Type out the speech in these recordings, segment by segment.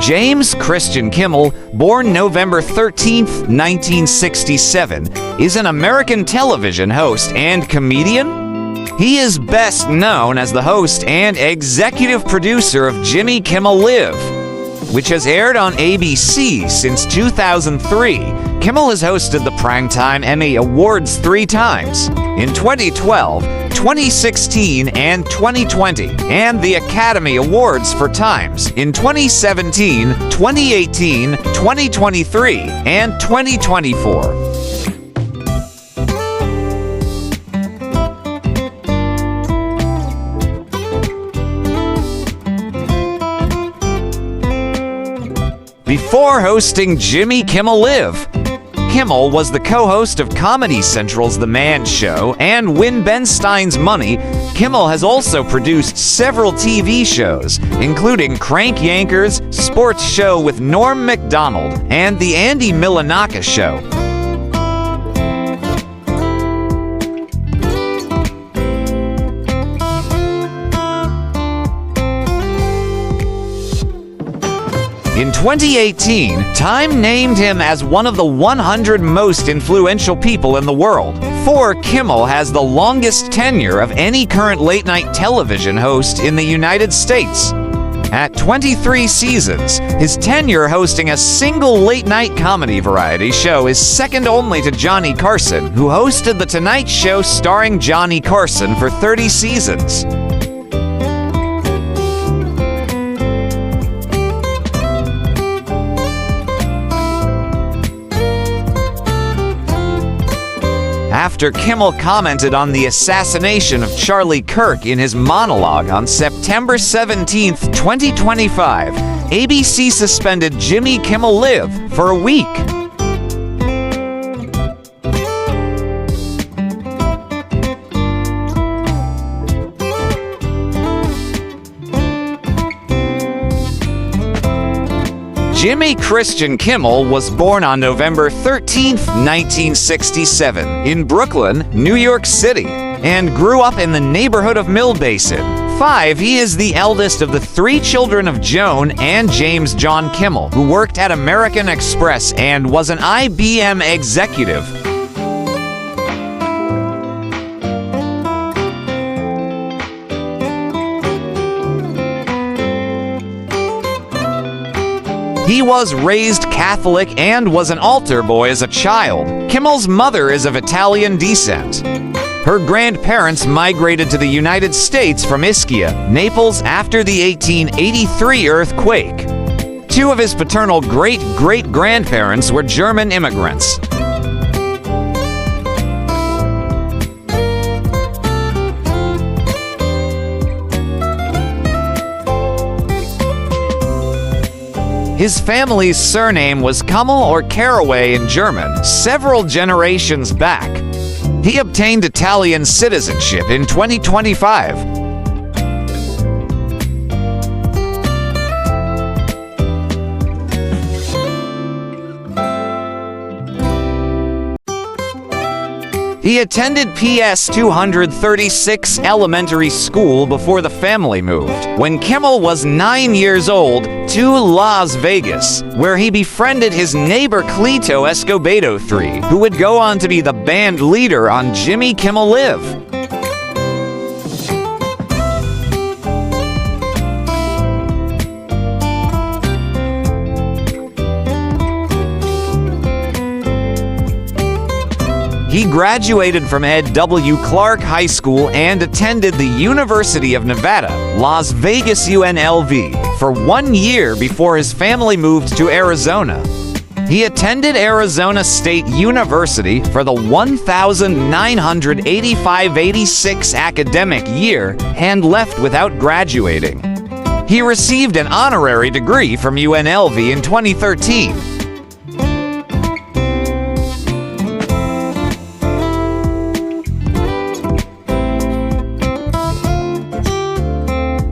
James Christian Kimmel, born November 13, 1967, is an American television host and comedian. He is best known as the host and executive producer of Jimmy Kimmel Live, which has aired on ABC since 2003. Kimmel has hosted the Primetime Emmy Awards 3 times, in 2012, 2016, and 2020, and the Academy Awards 4 times, in 2017, 2018, 2023, and 2024. Before hosting Jimmy Kimmel Live, Kimmel was the co-host of Comedy Central's The Man Show and Win Ben Stein's Money. Kimmel has also produced several TV shows, including Crank Yankers, Sports Show with Norm Macdonald, and The Andy Milonakis Show. In 2018, Time named him as one of the 100 most influential people in the world. Kimmel has the longest tenure of any current late-night television host in the United States. At 23 seasons, his tenure hosting a single late-night comedy variety show is second only to Johnny Carson, who hosted The Tonight Show starring Johnny Carson for 30 seasons. After Kimmel commented on the assassination of Charlie Kirk in his monologue on September 17, 2025, ABC suspended Jimmy Kimmel Live for a week. Jimmy Christian Kimmel was born on November 13, 1967, in Brooklyn, New York City, and grew up in the neighborhood of Mill Basin. He is the eldest of the 3 children of Joan and James John Kimmel, who worked at American Express and was an IBM executive. He was raised Catholic and was an altar boy as a child. Kimmel's mother is of Italian descent. Her grandparents migrated to the United States from Ischia, Naples after the 1883 earthquake. 2 of his paternal great-great-grandparents were German immigrants. His family's surname was Kimmel or Caraway in German, several generations back. He obtained Italian citizenship in 2025. He attended PS 236 elementary school before the family moved, when Kimmel was 9 years old, to Las Vegas, where he befriended his neighbor Cleto Escobedo III, who would go on to be the band leader on Jimmy Kimmel Live. He graduated from Ed W. Clark High School and attended the University of Nevada, Las Vegas UNLV, for 1 year before his family moved to Arizona. He attended Arizona State University for the 1985-86 academic year and left without graduating. He received an honorary degree from UNLV in 2013.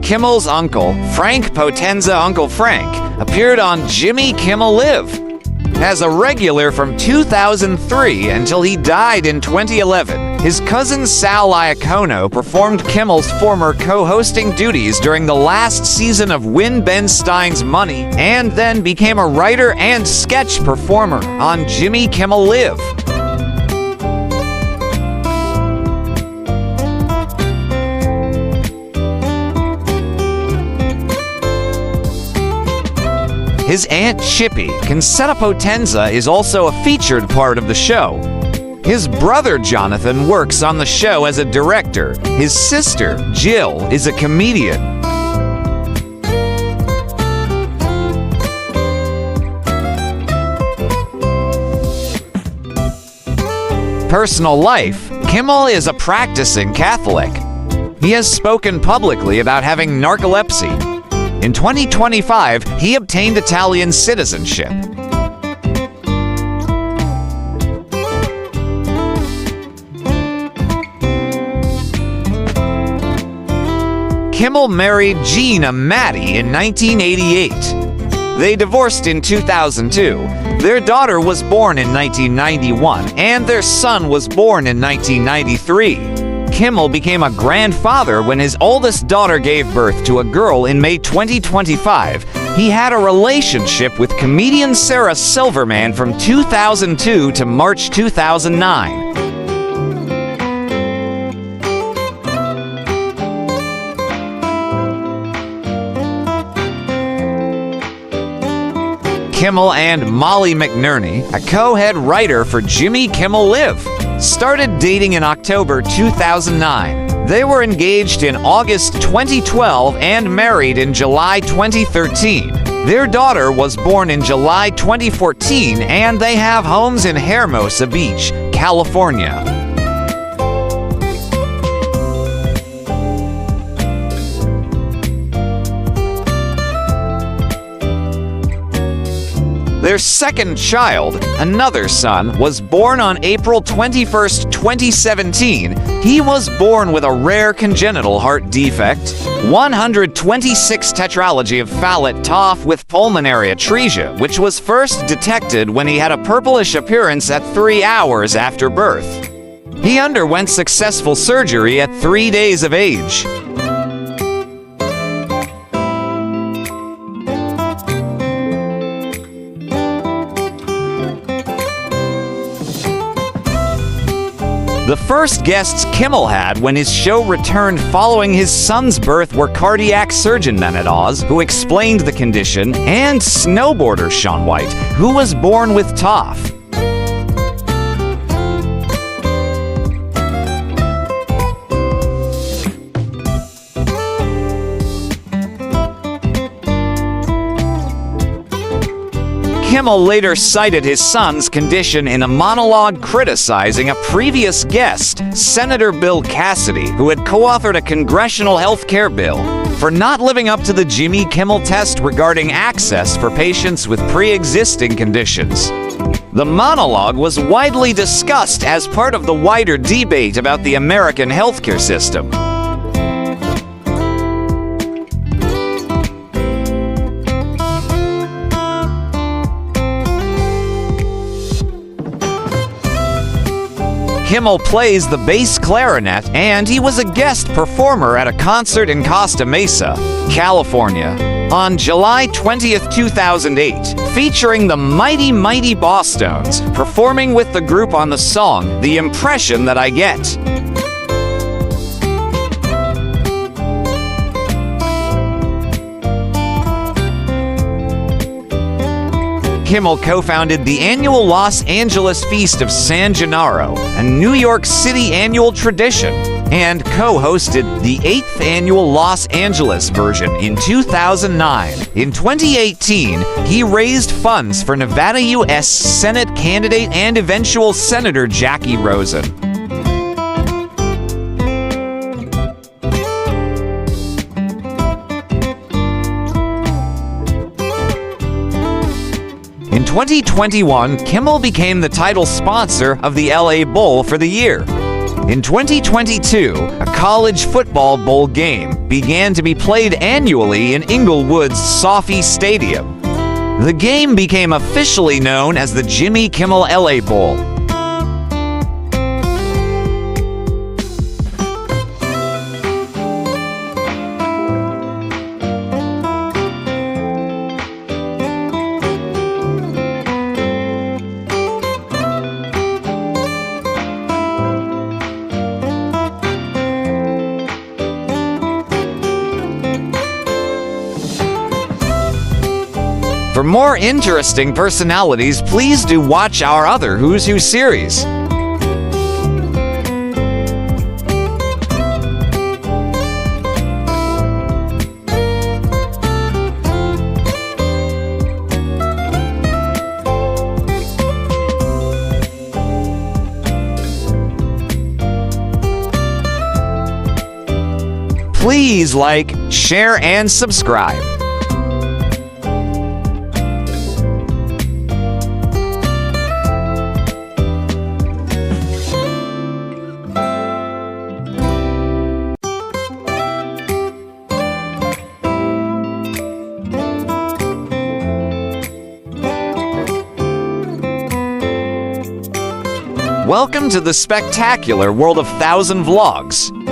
Kimmel's uncle, Frank Potenza Uncle Frank, appeared on Jimmy Kimmel Live as a regular from 2003 until he died in 2011. His cousin Sal Iacono performed Kimmel's former co-hosting duties during the last season of Win Ben Stein's Money, and then became a writer and sketch performer on Jimmy Kimmel Live. His Aunt Chippy, Concetta Potenza, is also a featured part of the show. His brother Jonathan works on the show as a director. His sister, Jill, is a comedian. Personal life: Kimmel is a practicing Catholic. He has spoken publicly about having narcolepsy. In 2025, he obtained Italian citizenship. Kimmel married Gina Maddie in 1988. They divorced in 2002. Their daughter was born in 1991, and their son was born in 1993. Kimmel became a grandfather when his oldest daughter gave birth to a girl in May 2025. He had a relationship with comedian Sarah Silverman from 2002 to March 2009. Kimmel and Molly McNerney, a co-head writer for Jimmy Kimmel Live, started dating in October 2009. They were engaged in August 2012 and married in July 2013. Their daughter was born in July 2014, and they have homes in Hermosa Beach, California. Their second child, another son, was born on April 21, 2017. He was born with a rare congenital heart defect, 126 tetralogy of Fallot-Topf with pulmonary atresia, which was first detected when he had a purplish appearance at 3 hours after birth. He underwent successful surgery at 3 days of age. The first guests Kimmel had when his show returned following his son's birth were cardiac surgeon Mehmet Oz, who explained the condition, and snowboarder Shaun White, who was born with TOF. Kimmel later cited his son's condition in a monologue criticizing a previous guest, Senator Bill Cassidy, who had co-authored a congressional health care bill, for not living up to the Jimmy Kimmel test regarding access for patients with pre-existing conditions. The monologue was widely discussed as part of the wider debate about the American healthcare system. Kimmel plays the bass clarinet, and he was a guest performer at a concert in Costa Mesa, California, on July 20th, 2008, featuring the Mighty Mighty Bosstones, performing with the group on the song The Impression That I Get. Kimmel co-founded the annual Los Angeles Feast of San Gennaro, a New York City annual tradition, and co-hosted the 8th annual Los Angeles version in 2009. In 2018, he raised funds for Nevada U.S. Senate candidate and eventual Senator Jackie Rosen. In 2021, Kimmel became the title sponsor of the LA Bowl for the year. In 2022, a college football bowl game began to be played annually in Inglewood's SoFi Stadium. The game became officially known as the Jimmy Kimmel LA Bowl. For more interesting personalities, please do watch our other Who's Who series. Please like, share, and subscribe. Welcome to the spectacular world of 1,000 vlogs.